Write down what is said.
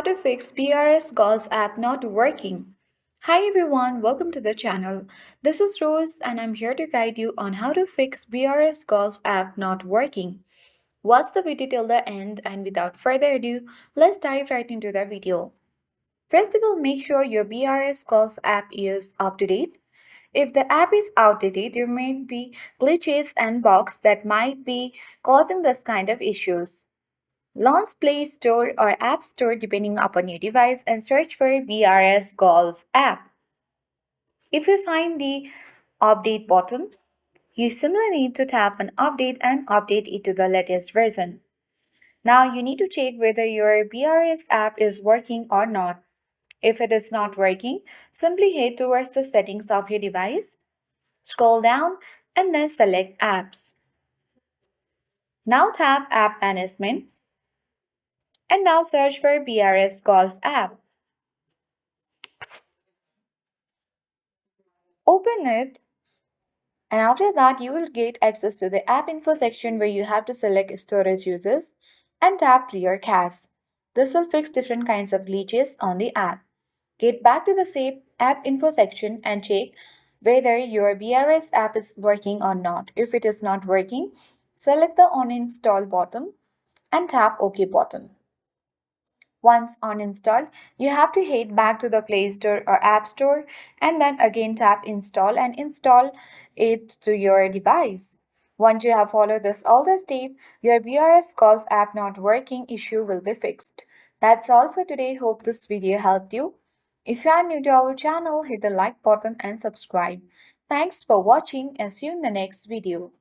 how to fix BRS Golf app not working. Hi everyone, welcome to the channel. This is Rose and I'm here to guide you on how to fix BRS Golf app not working. Watch the video till the end and without further ado, let's dive right into the video. First of all, make sure your BRS Golf app is up to date. If the app is outdated, there may be glitches and bugs that might be causing this kind of issues. Launch Play Store or App Store depending upon your device and search for BRS Golf app. If you find the update button, you simply need to tap on update and update it to the latest version. Now you need to check whether your BRS app is working or not. If it is not working, simply head towards the settings of your device, scroll down and then select apps. Now tap app management and now search for BRS Golf app. Open it and after that you will get access to the app info section where you have to select storage uses and tap clear cache. This will fix different kinds of glitches on the app. Get back to the same app info section and check whether your BRS app is working or not. If it is not working, select the uninstall button and tap OK button. Once uninstalled, you have to head back to the Play Store or App Store and then again tap install and install it to your device. Once you have followed all the steps, your BRS Golf app not working issue will be fixed. That's all for today. Hope this video helped you. If you are new to our channel, hit the like button and subscribe. Thanks for watching and see you in the next video.